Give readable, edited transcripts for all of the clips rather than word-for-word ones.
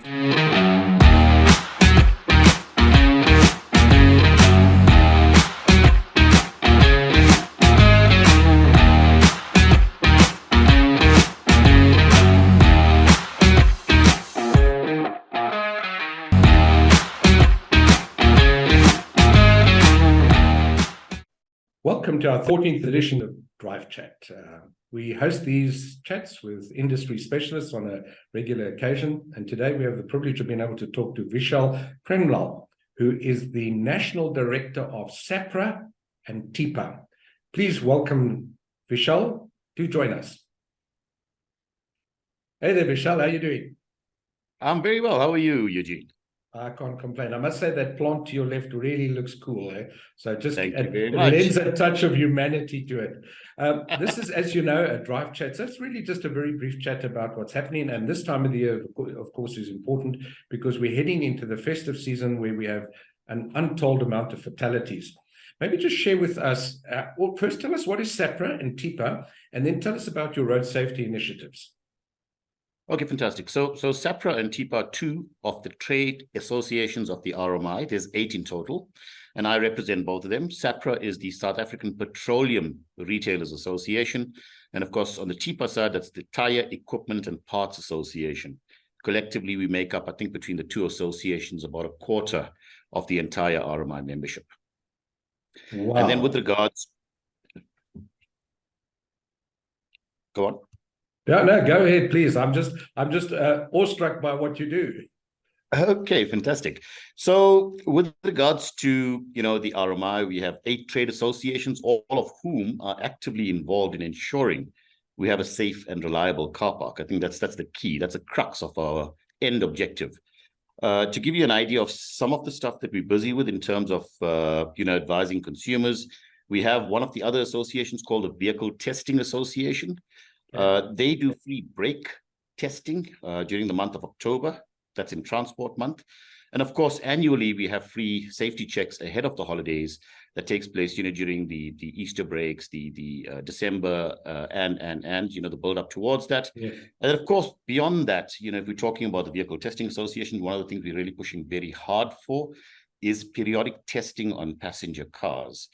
Welcome to our 14th edition of Drive Chat. We host these chats with industry specialists on a regular occasion, and today we have the privilege of being able to talk to Vishal Premlall, who is the National Director of SAPRA and TEPA. Please welcome Vishal. Do join us. Hey there, Vishal. How are you doing? I'm very well. How are you, Eugene? I can't complain. I must say that plant to your left really looks cool. Eh? So just it lends a touch of humanity to it. This is, as you know, a drive chat. So it's really just a very brief chat about what's happening. And this time of the year, of course, is important because we're heading into the festive season where we have an untold amount of fatalities. Maybe just share with us, well, first tell us what is SAPRA and TEPA, and then tell us about your road safety initiatives. Okay, fantastic. So SAPRA and TEPA are two of the trade associations of the RMI. There's 8 in total, and I represent both of them. SAPRA is the South African Petroleum Retailers Association, and of course, on the TEPA side, that's the Tire Equipment and Parts Association. Collectively, we make up, I think, between the two associations, about a quarter of the entire RMI membership. Wow. And then with regards... Go on. No, go ahead, please. I'm just awestruck by what you do. Okay, fantastic. So with regards to, the RMI, we have 8 trade associations, all of whom are actively involved in ensuring we have a safe and reliable car park. I think that's the key. That's the crux of our end objective. To give you an idea of some of the stuff that we're busy with in terms of, advising consumers, we have one of the other associations called the Vehicle Testing Association. They do free brake testing during the month of October. That's in Transport Month. And of course, annually, we have free safety checks ahead of the holidays that takes place, during the Easter breaks, the December and the build up towards that. Yes. And of course, beyond that, if we're talking about the Vehicle Testing Association, one of the things we're really pushing very hard for is periodic testing on passenger cars.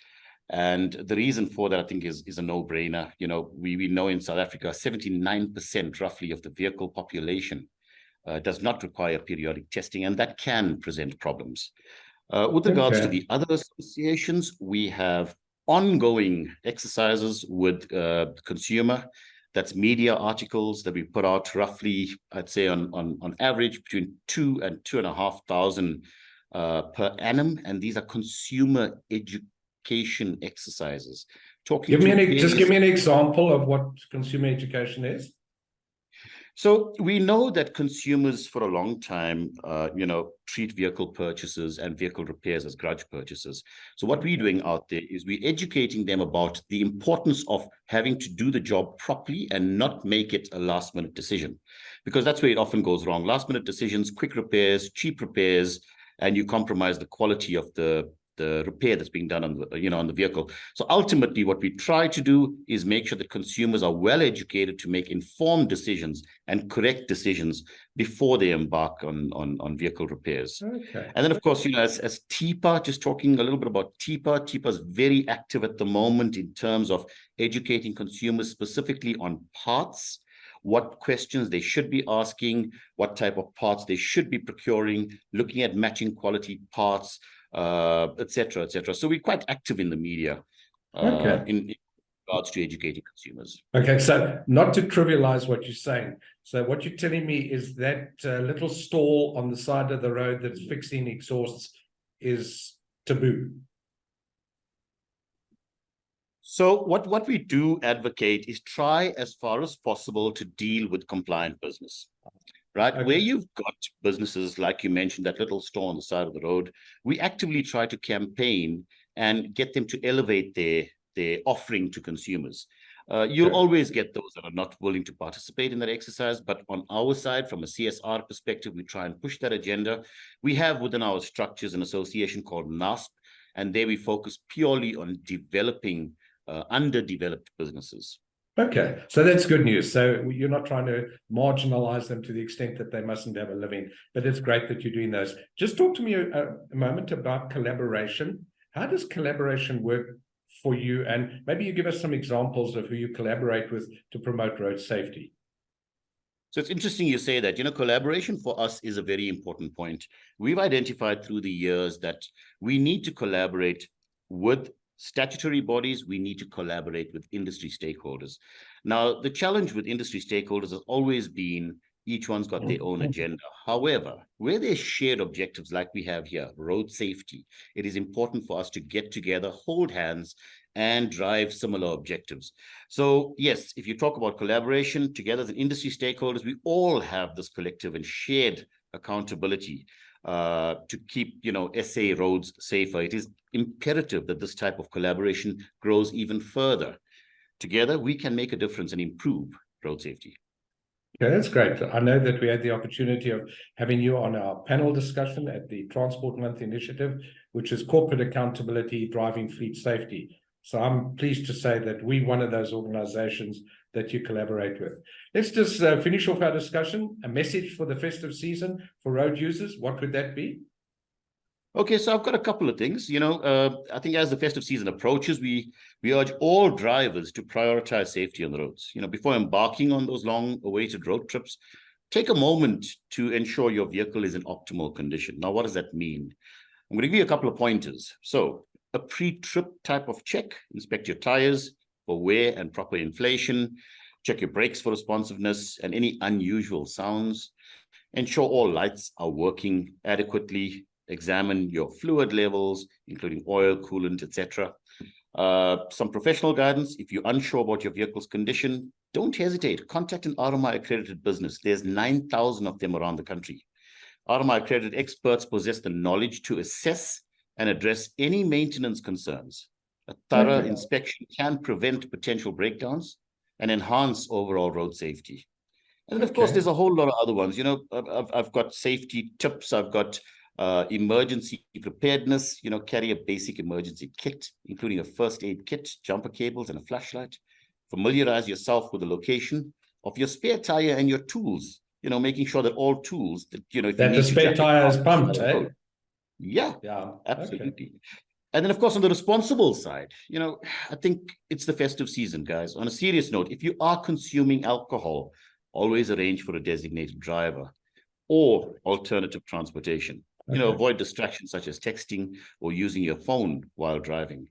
And the reason for that, I think, is a no-brainer. We know in South Africa, 79% roughly of the vehicle population does not require periodic testing, and that can present problems. With regards to the other associations, we have ongoing exercises with consumer. That's media articles that we put out roughly, I'd say, on average, between 2,000 and 2,500 per annum. And these are consumer education exercises. Give me an example of what consumer education is. So we know that consumers for a long time, treat vehicle purchases and vehicle repairs as grudge purchases. So what we're doing out there is we're educating them about the importance of having to do the job properly and not make it a last minute decision, because that's where it often goes wrong. Last minute decisions, quick repairs, cheap repairs, and you compromise the quality of the repair that's being done on the vehicle. So ultimately, what we try to do is make sure that consumers are well educated to make informed decisions and correct decisions before they embark on vehicle repairs. Okay. And then, of course, as TEPA, just talking a little bit about TEPA, TEPA is very active at the moment in terms of educating consumers specifically on parts, what questions they should be asking, what type of parts they should be procuring, looking at matching quality parts, et cetera, et cetera. So we're quite active in the media in regards to educating consumers. Okay, so not to trivialize what you're saying. So what you're telling me is that little stall on the side of the road that's fixing exhausts is taboo. So what we do advocate is try as far as possible to deal with compliant business. Right? Okay. Where you've got businesses, like you mentioned, that little store on the side of the road, we actively try to campaign and get them to elevate their offering to consumers. You'll always get those that are not willing to participate in that exercise, but on our side, from a CSR perspective, we try and push that agenda. We have within our structures an association called NASP, and there we focus purely on developing underdeveloped businesses. Okay, so that's good news. So you're not trying to marginalize them to the extent that they mustn't have a living, but it's great that you're doing those. Just talk to me a moment about collaboration. How does collaboration work for you? And maybe you give us some examples of who you collaborate with to promote road safety. So it's interesting you say that. Collaboration for us is a very important point. We've identified through the years that we need to collaborate with statutory bodies. We need to collaborate with industry stakeholders. Now, the challenge with industry stakeholders has always been each one's got their own agenda. However, where there's shared objectives like we have here, road safety, it is important for us to get together, hold hands, and drive similar objectives. So yes, if you talk about collaboration together as industry stakeholders, we all have this collective and shared accountability to keep, SA roads safer. It is imperative that this type of collaboration grows even further. Together, we can make a difference and improve road safety. Okay, that's great. I know that we had the opportunity of having you on our panel discussion at the Transport Month Initiative, which is Corporate Accountability Driving Fleet Safety. So I'm pleased to say that we're one of those organizations that you collaborate with. Let's just finish off our discussion. A message for the festive season for road users, what would that be? Okay, so I've got a couple of things. I think as the festive season approaches, we urge all drivers to prioritize safety on the roads. Before embarking on those long-awaited road trips, take a moment to ensure your vehicle is in optimal condition. Now, what does that mean? I'm going to give you a couple of pointers. So, a pre-trip type of check: inspect your tires for wear and proper inflation, check your brakes for responsiveness and any unusual sounds, ensure all lights are working adequately. Examine your fluid levels, including oil, coolant, etc. Some professional guidance. If you're unsure about your vehicle's condition, don't hesitate. Contact an RMI accredited business. There's 9,000 of them around the country. RMI accredited experts possess the knowledge to assess and address any maintenance concerns. A thorough inspection can prevent potential breakdowns and enhance overall road safety. And then, of course, there's a whole lot of other ones. I've got safety tips. I've got emergency preparedness. Carry a basic emergency kit, including a first aid kit, jumper cables, and a flashlight. Familiarize yourself with the location of your spare tire and your tools. Making sure that all tools that if that the spare tire is pumped. Yeah, absolutely. And then, of course, on the responsible side, I think it's the festive season, guys. On a serious note, if you are consuming alcohol, always arrange for a designated driver or alternative transportation. Avoid distractions such as texting or using your phone while driving.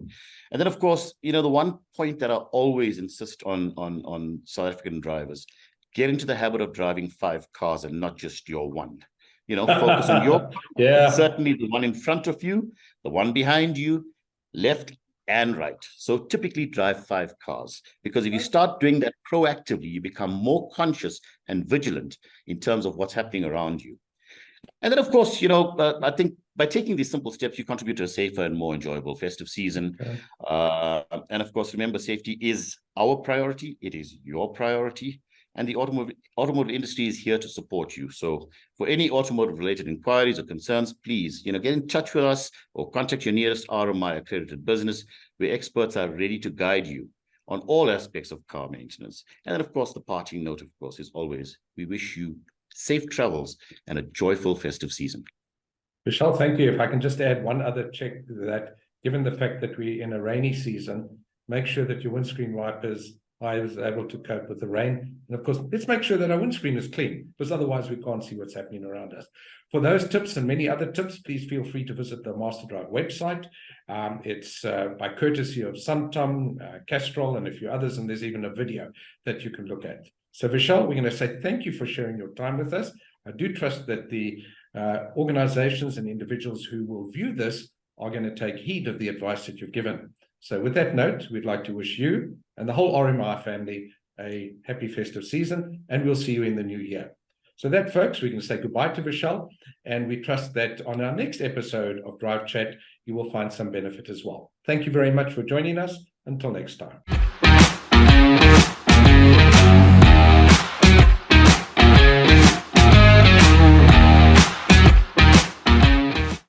And then, of course, the one point that I always insist on South African drivers: get into the habit of driving 5 cars and not just your one. Focus on your certainly the one in front of you, the one behind you, left and right. So typically drive 5 cars, because if you start doing that proactively, you become more conscious and vigilant in terms of what's happening around you. And then, of course, I think by taking these simple steps, you contribute to a safer and more enjoyable festive season. And of course, remember, safety is our priority. It is your priority. And the automotive industry is here to support you. So for any automotive-related inquiries or concerns, please, get in touch with us or contact your nearest RMI accredited business, where experts are ready to guide you on all aspects of car maintenance. And then, of course, the parting note, of course, is always, we wish you safe travels and a joyful festive season. Vishal, thank you. If I can just add one other check to that, given the fact that we're in a rainy season, make sure that your windscreen wipers are able to cope with the rain. And of course, let's make sure that our windscreen is clean, because otherwise we can't see what's happening around us. For those tips and many other tips, please feel free to visit the MasterDrive website. It's by courtesy of Suntom, Castrol, and a few others, and there's even a video that you can look at. So Vishal, we're going to say thank you for sharing your time with us. I do trust that the organizations and individuals who will view this are going to take heed of the advice that you've given. So with that note, we'd like to wish you and the whole RMI family a happy festive season, and we'll see you in the new year. So that, folks, we can say goodbye to Vishal, and we trust that on our next episode of Drive Chat, you will find some benefit as well. Thank you very much for joining us. Until next time.